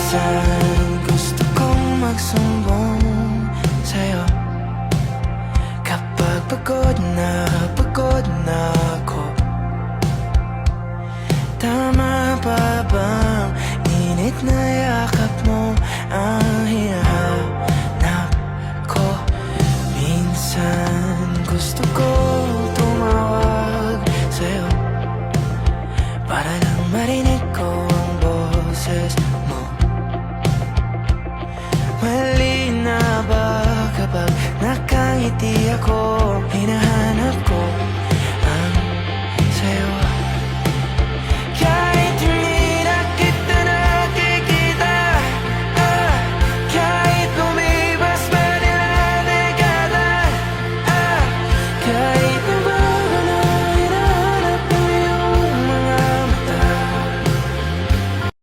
Minsan gusto kong magsumbong sa'yo kapag pagod na ako. Tama pa bang init na yakap mo ang hinahanap ko? Minsan gusto ko tumawag sa'yo para lang marinig ko ang boses mo. Mali na ba kapag nakangiti ako